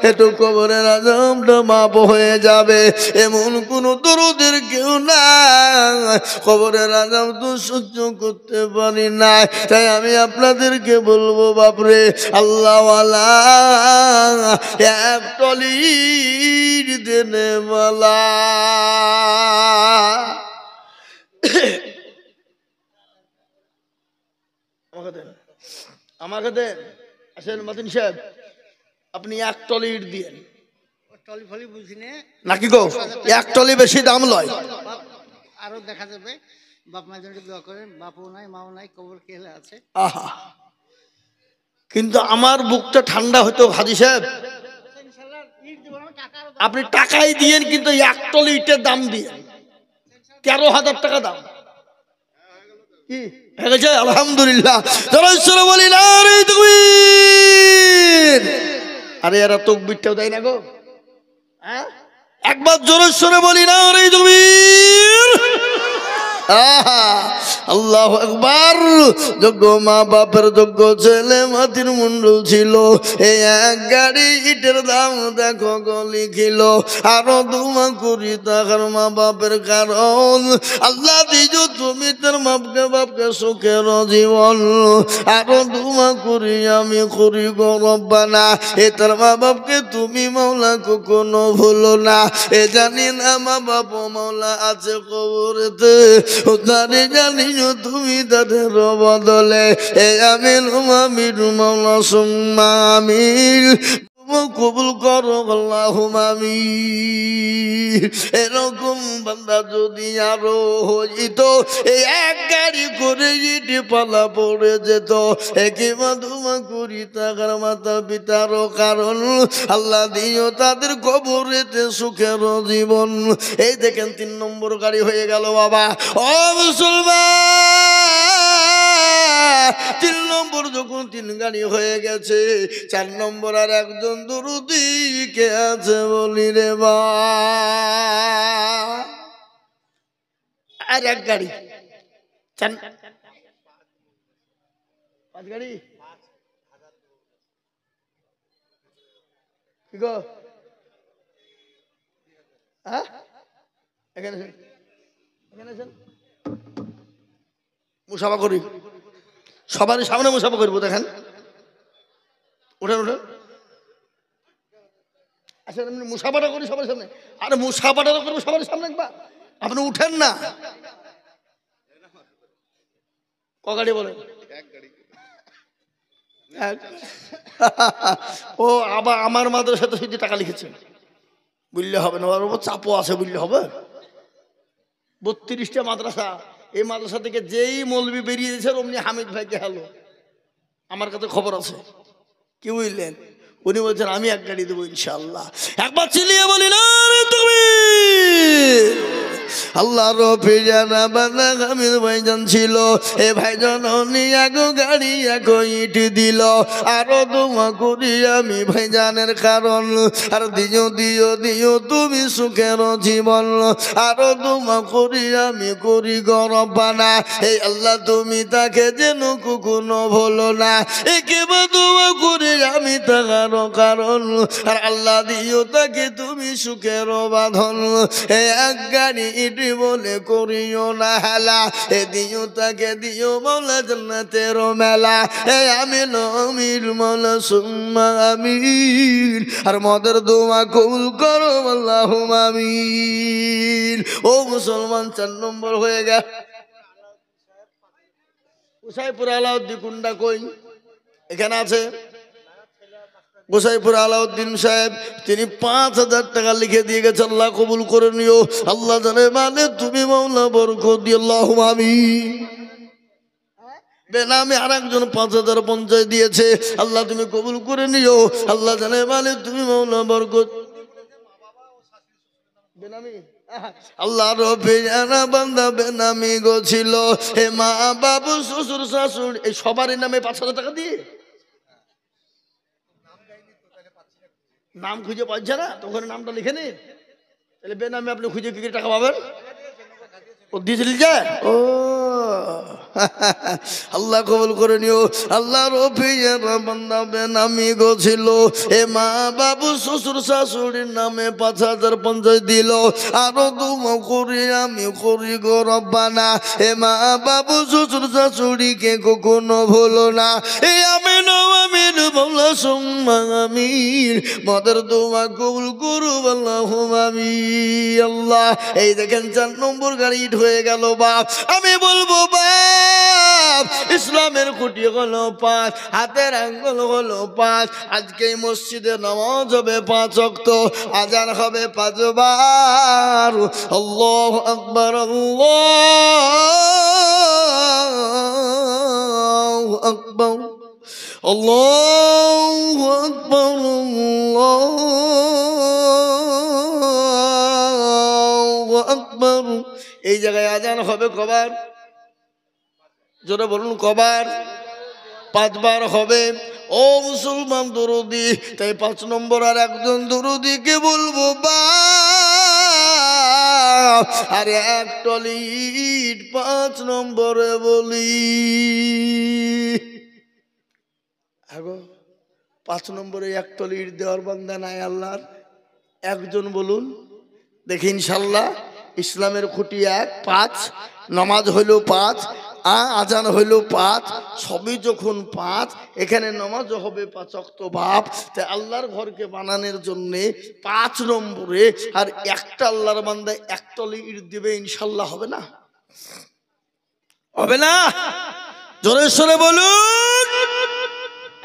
একটু কবরের আযাবটা মাপ হয়ে যাবে, এমন কোন দরুদের কেউ না, কবরের আযাব তো সহ্য করতে পারি না। তাই আমি আপনাদেরকে বলবো বাপরে আল্লাহওয়ালা এক টলির দেনে মালা। আমাকে দেন আসেন মাতিন সাহেব, আপনি এক টলি ইট দিয়েন নাকি গো? এক টলি বেশি দাম লয়, আরো দেখা যাবে। বাপ মায়ের জন্য দোয়া করেন, বাপও নাই মাও নাই, কবর কেলে আছে। আহা, কিন্তু আমার বুকটা ঠান্ডা হতো হাজী সাহেব, আপনি টাকাই দিয়েন কিন্তু এক টলি ইটের দাম দিয়ে 13,000 টাকা দাম। কি হয়ে গেছে? আলহামদুলিল্লাহ। বলি না রে তাকবীর। আরে এরা তাকবীরটাও দেয় না গো, হ্যাঁ? একবার জোরে সরে বলি না রে তাকবীর। আল্লাহু আকবার। যোগ্য মা বাপের যোগ্য ছেলে মাটির মুন্ডল ছিল, এই এক গাড়ি ইটের দাম দেখো গো লিখিল, আরো দুমা করি টাকার মা বাপের কারণ আল্লাহ দিজ তুমি তার বাপকে সুখের জীবন, আরো দুমা করি আমি করি গো রব্বানা, এ তার মা বাপকে তুমি মাওলা কখনো ভুলো না। এ জানি না মা বাপ মাওলা আছে কবরেতে, জানি জানি তুমি তাদের বদলে এ আমিন আমিন মাওলা সুম্মা আমিন কবুল করো আল্লাহুম্মা আমিন। এরকম বান্দা যদি আরো হইতো, এই এক গাড়ি করে ইটি পালা পড়ে যেত, একই মাধুমা করি টাকার মাতা পিতার কারণ আল্লাহ দিও তাদের কবরেতে সুখের জীবন। এই দেখেন 3 নম্বর গাড়ি হয়ে গেল বাবা। ও মুসলমান, 3 নম্বর যখন 3 গাড়ি হয়ে গেছে, 4 নম্বর আর একজন দুরুদি কে আছে বলি রে বা, আর এক গাড়ি 5 গাড়ি কি গো? হ্যাঁ এখানে মুসাফা করি, সবার সামনে মুসাফা করবো। দেখেন উঠেন উঠেন, আচ্ছা মুসাফাটা করি সবার সামনে। আরে মুসাফাটা করবো সবার সামনে, একবার আপনি উঠেন না। ক গাড়ি বলেন? ও আবার আমার মাদ্রাসাতে শুধু টাকা লিখেছে বুঝলে হবে না, ওর উপর চাপও আছে বুঝলে হবে। 32টা মাদ্রাসা, এই মাদ্রাসা থেকে যেই মৌলবি বেরিয়ে দিয়েছে অমনি হামিদ ভাইকে হ্যালো, আমার কাছে খবর আছে। কি বুঝলেন? উনি বলছেন আমি এক গাড়ি দেবো ইনশাআল্লাহ। একবার চিল্লিয়ে বলি না তুমি আল্লাহ রফি জানা বান্দা হামিদ ভাইজান ছিল, এ ভাইজান নিয়াগো গাড়ি এগো ইট দিল, আরো দোয়া করি আমি ভাইজানের কারণ আর দিও দিও দিও তুমি সুখের জীবন, আরো দোয়া করি আমি করি গরবানা, এই আল্লাহ তুমি তাকে যেন কখনো ভুলো না, একেবারে দোয়া করি আমি তার কারণ আর আল্লাহ দিও তাকে তুমি সুখের বাঁধন, এ এক গাড়ি ইটি বলে করিও না হেলা, এ দিও তাকে দিও মাওলা জান্নাতের মেলা, এ আমিন আমিন মাওলা সুম্মা আমিন। আর মদের দোয়া কবুল করো আল্লাহুম্মা আমিন। ও মুসলমান 4 নম্বর হয়ে গেল। গোসাইপুর আলাউদ্দিন কুন্ডা কই? এখানে আছে গোসাইপুর আলাউদ্দিন সাহেব, তিনি 5,000 টাকা লিখে দিয়ে গেছে, আল্লাহ কবুল করে নিও। আল্লাহ জানে মানে তুমি মাওলা বরকত দিও আল্লাহুম্মা আমিন। বেনামে আর একজন 5050 দিয়েছে। আল্লাহ তুমি কবুল করে নিও। আল্লাহ জানে মালিক তুমি মাওলা বরকত। বেনামি আল্লাহ রবে জানা বান্দা বেনামি গো ছিল। হে মা বাবু শ্বশুর শাশুড়ি এই সবারই নামে 5000 টাকা দিয়ে নাম খুঁজে পাচ্ছে না, তো ওখানে নামটা লিখে নে। তাহলে বেনামে আপনি খুঁজে কি টাকা পাবেন? ও দিয়েছিল যে ও আল্লাহ কবুল করে নিও। আল্লাহ রফিয়ারা বান্দা বেনামি গো ছিল। এ মা বাবু শ্বশুর শাশুড়ির নামে 5050 দিল। আরো দুমা করি আমি করি গো রব্বানা। এ মা বাবু শ্বশুর শাশুড়িকে কখনো ভুলো না। এ আমিন আমিন বলা সুম্মা আমিন। মদের দোয়া কবুল করু আল্লাহুম্মা আমিন। আল্লাহ এই দেখেন 4 নম্বর গাড়ি হয়ে গেল বাপ। আমি বলবো বাপ ইসলামের খুঁটি হলো 5, হাতের আঙ্গুল হলো 5। আজকে মসজিদে নামাজ হবে 5 ওয়াক্ত, আজান হবে 5 বার। আল্লাহু আকবার আল্লাহু আকবার আল্লাহু আকবার আল্লাহু আকবার। এই জায়গায় আজান হবে কবার? জোরে বলুন কবার? 5 বার হবে। ও মুসলমান দরুদি, তাই 5 নম্বর আর একজন দরুদিকে বলবো বাপ আরে এক টলিট 5 নম্বরে বলি। আগো 5 নম্বরে এক টলিট দেওয়ার বান্দা নাই আল্লাহর? একজন বলুন দেখি ইনশাল্লাহ। ইসলামের খুঁটি 1, 5, নামাজ হইল 5, আজান হইল 5, সবই যখন 5, এখানে নামাজও হবে 5 ওয়াক্ত বাপ। তাই আল্লাহর ঘরকে বানানোর জন্য 5 নম্বরে আর একটা আল্লাহর বান্দা এক টলি ইট দিবে, ইনশাল্লাহ হবে না? হবে না? জোরে সোরে বলুন।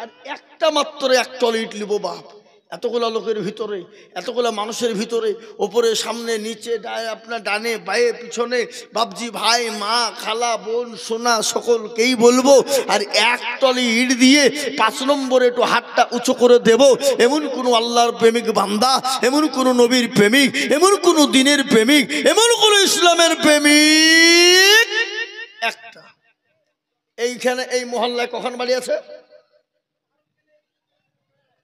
আর একটা মাত্র এক টলি ইট লিব বাপ। এতগুলা লোকের ভিতরে, এতগুলা মানুষের ভিতরে, ওপরে সামনে নিচে আপনার ডানে বায়ে পিছনে বাপজি ভাই মা খালা বোন সোনা সকলকেই বলবো। আর এক টলি ইট দিয়ে 5 নম্বরে একটু হাতটা উঁচু করে দেব। এমন কোনো আল্লাহর প্রেমিক বান্দা, এমন কোনো নবীর প্রেমিক, এমন কোনো দিনের প্রেমিক, এমন কোনো ইসলামের প্রেমিক একটা এইখানে এই মহল্লায় কখন বাড়ি আছে?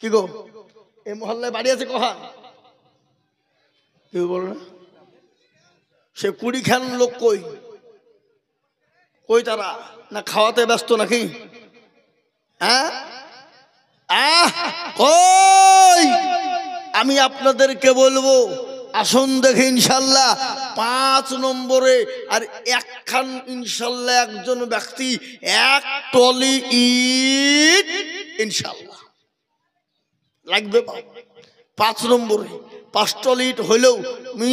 কি গো এই মহল্লায় বাড়ি আছে কখন? কেউ বলো না। সে 20 খান লোক কই কই তারা? না খাওয়াতে ব্যস্ত নাকি? হ্যাঁ কই? আমি আপনাদেরকে বলবো আসুন দেখে ইনশাল্লাহ 5 নম্বরে আর একখান ইনশাল্লাহ একজন ব্যক্তি এক টলি ইট ইনশাল্লাহ লাগবে 5 নম্বরে। 5 টলি ইট হইলেও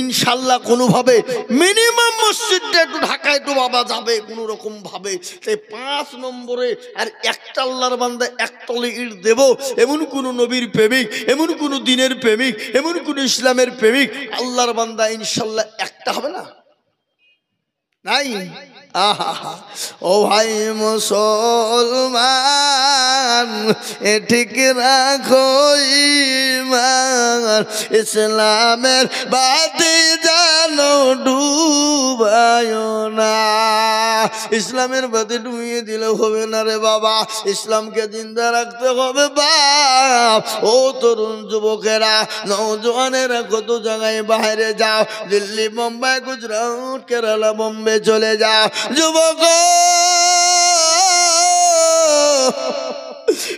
ইনশাল্লাহ কোনোভাবে মিনিমাম মসজিদটা একটু ঢাকা একটু বাবা যাবে কোনো রকম ভাবে। তাই 5 নম্বরে আর একটা আল্লাহর বান্দা এক টলি ইট দেব। এমন কোনো নবীর প্রেমিক, এমন কোনো দিনের প্রেমিক, এমন কোনো ইসলামের প্রেমিক আল্লাহর বান্দা ইনশাল্লাহ একটা হবে না? নাই? আহা ও ভাই মুসলমান এ ঠিক রাখো ঈমান, ইসলামের বাতি জানো ডুবায় না। ইসলামের বাতি ডুবিয়ে দিলে হবে না রে বাবা, ইসলামকে জিন্দা রাখতে হবে বাপ। ও তরুণ যুবকেরা নওজওয়ানেরা কত জায়গায় বাইরে যাও, দিল্লি মুম্বাই গুজরাট কেরালা বোম্বে চলে যাও যুবক।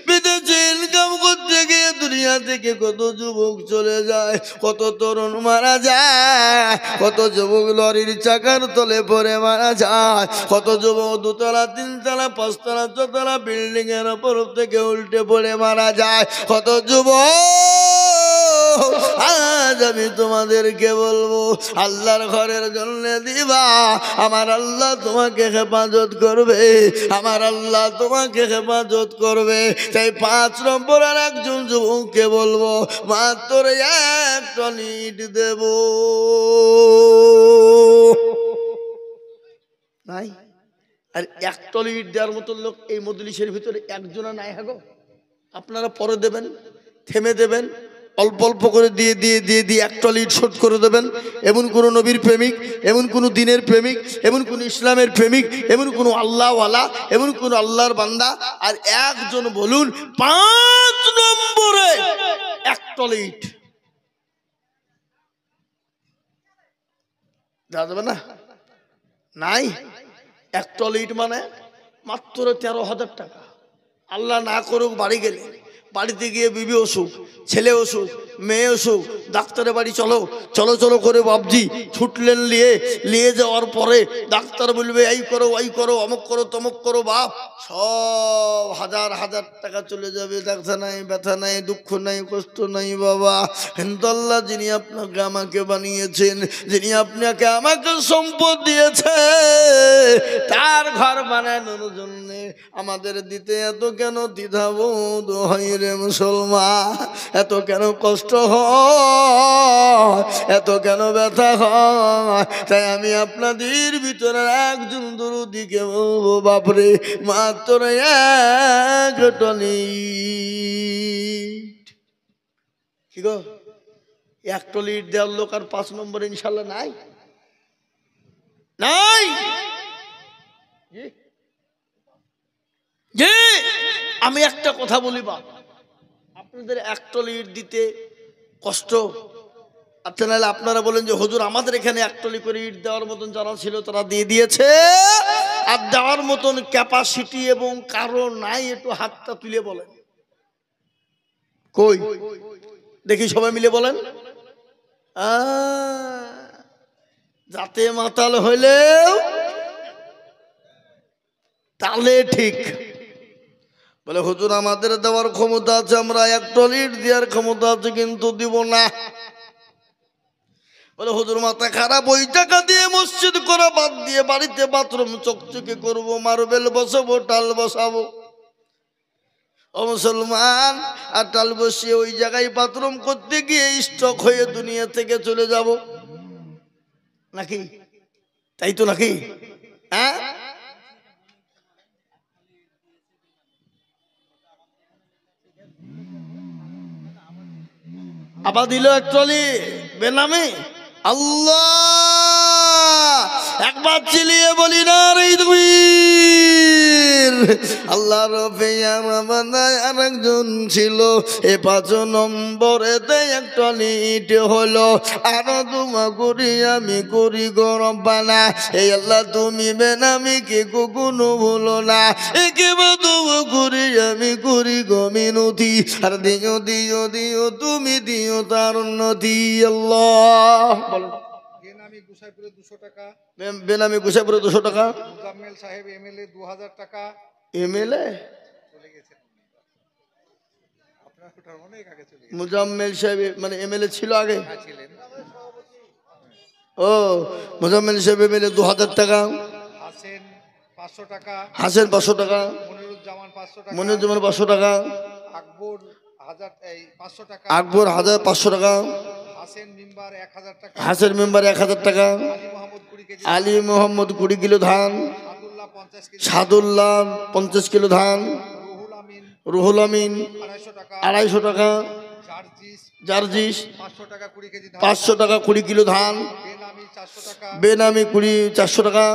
বিদেশে ইনকাম করতে গিয়ে দুনিয়া থেকে কত যুবক চলে যায়, কত তরুণ মারা যায়, কত যুবক লরির চাকার তলে পড়ে মারা যায়, কত যুবক 2 তলা 3 তলা 5 তলা 6 তলা বিল্ডিং এর উপর থেকে উল্টে পড়ে মারা যায়, কত যুবক। আজ আমি তোমাদেরকে বলবো আল্লাহর ঘরের জন্য দিবা, আমার আল্লাহ তোমাকে হেফাজত করবে, আমার আল্লাহ তোমাকে হেফাজত করবে। তাই 5 নম্বর আর একজন যুবককে বলবো মাত্র এক টলি ইট দেব। নাই আর এক টলি ইট দেওয়ার মতো লোক এই মজলিসের ভিতরে একজনা নাই। হাগো আপনারা পরে দেবেন, থেমে দেবেন, অল্প অল্প করে দিয়ে দিয়ে দিয়ে দিয়ে এক টলি ইট শোধ করে দেবেন। এমন কোনো নবীর প্রেমিক, এমন কোনো দিনের প্রেমিক, এমন কোনো ইসলামের প্রেমিক, এমন কোনো আল্লাহওয়ালা, এমন কোনো আল্লাহর বান্দা আর একজন বলুন 5 নম্বরে এক টলি ইট দেওয়া যাবে না? নাই। এক টলি ইট মানে মাত্র 13,000 টাকা। আল্লাহ না করুক বাড়ি গেলে, বাড়িতে গিয়ে বিবি অসুখ, ছেলে অসুখ, মেয়ে অসুখ, ডাক্তারের বাড়ি চলো চলো চলো করে বাবজি ছুটলেন, নিয়ে যাওয়ার পরে ডাক্তার বলবে এই করো ওই করো, অমুক করো তমুক করো, বাপ সব হাজার হাজার টাকা চলে যাবে। দেখা নাই, ব্যথা নাই, দুঃখ নাই, কষ্ট নাই। বাবা কিন্তু আল্লাহ যিনি আপনাকে আমাকে বানিয়েছেন, যিনি আপনাকে আমাকে সম্পদ দিয়েছে, তার ঘর বানানোর জন্যে আমাদের দিতে এত কেন দ্বিধাবোধ হয় রে মুসলমান? এত কেন কষ্ট হয়, এত কেন ব্যথা হয়? তাই আমি আপনাদের ভিতরে একজন দরদিকে বলবো, বাপরে মাত্র এক টলি কি গো, এক টলি ইট দেওয়ার লোক আর 5 নম্বরে ইনশাল্লাহ নাই, নাই। যে আমি একটা কথা বলি, বা আপনাদের এক টলি ইট দিতে কষ্ট, আচ্ছা নাহলে আপনারা বলেন যে হুজুর আমাদের এখানে এক টলি করে ইট দেওয়ার মতন যারা ছিল তারা দিয়ে দিয়েছে, আর দেওয়ার মতন ক্যাপাসিটি এবং কারো নাই, একটু হাতটা তুলে বলেন কই দেখি, সবাই মিলে বলেন। যাতে মাতাল হইলেও তাহলে ঠিক। বলে হুজুর আমাদের দেওয়ার ক্ষমতা আছে, আমরা এক টলি ইট দেওয়ার ক্ষমতা আছে, কিন্তু দিব না। বলে হুজুর মাথা খারাপ, ওই টাকা দিয়ে মসজিদ করা বাদ দিয়ে বাড়িতে বাথরুম চকচকে করবো, মার্বেল বসাবো, টাল বসাবো। ও মুসলমান, আর টাল বসিয়ে ওই জায়গায় বাথরুম করতে গিয়ে স্ট্রোক হয়ে দুনিয়া থেকে চলে যাব নাকি? তাই তো নাকি? হ্যাঁ, আবার দিল এক ট্রলি বেনামে। আল্লাহ, একবার চিলিয়ে বলি না রে তুই। আল্লাহ রবে আর একজন ছিল, এ 5 নম্বরেতে এক টলি ইট হলো। আরো তোমা করি আমি করি গরম বানা, এই আল্লাহ তুমি বেনামি কে কখনো বলো না। একে তোমা করি আমি করি গমিনতি, আর দিও দিও দিও তুমি দিও তার উন্নতি। আল্লাহ বলো। বেনামি গুসাইপুরে 200 টাকা, বেনামি গুসাইপুরে 200 টাকা, মুজাম্মেল সাহেব এমএলএ 2000 টাকা। এমএলএ চলে গেছেন আপনার, ওটা অনেক আগে চলে গেছে। মুজাম্মেল সাহেব মানে এমএলএ ছিল আগে? হ্যাঁ ছিলেন। ও মুজাম্মেল সাহেব এমএলএ 2000 টাকা। হাসেন 500 টাকা, হাসেন 500 টাকা, মনিরুজ্জামান 500 টাকা, মনিরুজ্জামান 500 টাকা, আকবর 500 টাকা, আকবর 500 টাকা, হাসেন মেম্বার 1000 টাকা, হাসেন মেম্বার 1000 টাকা, আলী মোহাম্মদ 20 কেজি, আলী মোহাম্মদ 20 কিলো ধান, সাদুল্লাহ 50 কেজি, সাদুল্লাহ 50 কিলো ধান, রুহুল আমিন রুহুল আমিন 250 টাকা, 250 টাকা, জার্জিস জার্জিস 500 টাকা 20 কেজি ধান, 500 টাকা 20 কিলো ধান, বেনামি 400 টাকা, বেনামি 400 টাকা,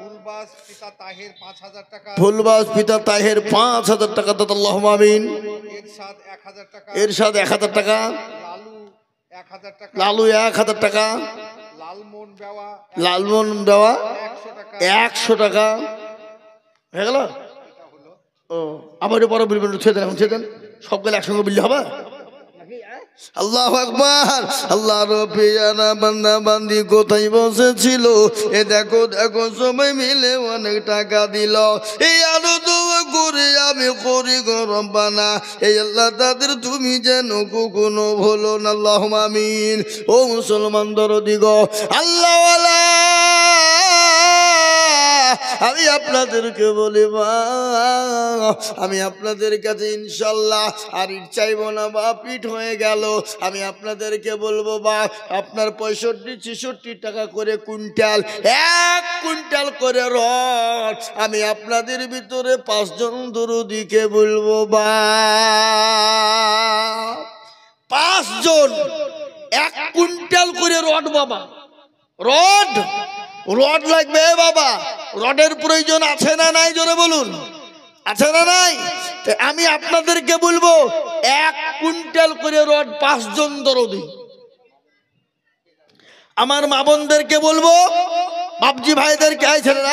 ফুলবাস পিতা তাহের 5000 টাকা, ফুলবাস পিতা তাহের 5000 টাকা। দাদা আল্লাহুম্মা আমিন। এরশাদ 1000 টাকা, এরশাদ 1000 টাকা, লালু 1000 টাকা, লালু 1000 টাকা, লালমোহন বেওয়া লালমন দেওয়া 100 টাকা। 100 টাকা হয়ে গেল। ও আবার পরে বলবেন, ছেড়ে দেন, এখন ছেড়ে দেন, সব গেলে একসঙ্গে বললে হবে। আল্লাহু আকবার। আল্লাহ রব্বিয়ানা বান্দা বান্দি কোথায় বসেছিল, এ দেখো দেখো সবাই মিলে অনেক টাকা দিল। এই আরো দোয়া করে আমি করি গো রব্বানা, এই আল্লাহ তাদের তুমি যেন কখনো ভুলো না। আল্লাহুম্মা আমিন। ও মুসলমান দরদি গো, আল্লাহ আমি আপনাদেরকে বলি বাপ, আমি আপনাদের কাছে ইনশাল্লাহ আর ইট চাইবো না বাপ, ইট হয়ে গেল। আমি আপনাদেরকে বলবো বাপ, আপনার 65-66 টাকা করে কুইন্টাল, 1 কুইন্টাল করে রড আমি আপনাদের ভিতরে 5 জন দরুদিকে বলবো বাপ, 5 জন 1 কুইন্টাল করে রড বাবা, রড রড লাগবে বাবা, রডের প্রয়োজন আছে না নাই জোরে বলুন, আছে না নাই? আমি আপনাদেরকে বলবো 1 কুইন্টাল করে রড 5 জন দরদি। আমার মা বোনদেরকে বলবো, বাপজি ভাইদেরকে, আইছেন না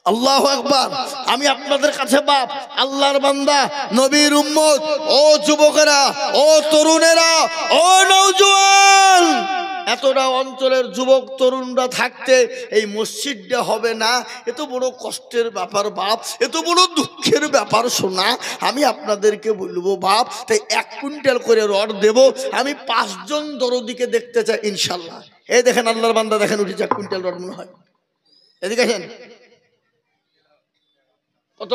আল্লাহু আকবার। আমি আপনাদের কাছে বাপ, আল্লাহর বান্দা, নবীর উম্মত, ও যুবকেরা, ও তরুণেরা, ও নওজোয়ান, এতটা অঞ্চলের যুবক তরুণরা থাকতে এই মসজিদটা হবে না, এত বড় কষ্টের ব্যাপার বাপ, এত বড় দুঃখের ব্যাপার শোনা। আমি আপনাদেরকে বলবো বাপ, তাই 1 কুইন্টাল করে রড দেব। আমি 5 জন দরদিকে দেখতে চাই ইনশাল্লাহ। এই দেখেন আল্লাহর বান্দা, দেখেন উঠেছে 1 কুইন্টাল রড মনে হয়, এদিকে আসেন। কত?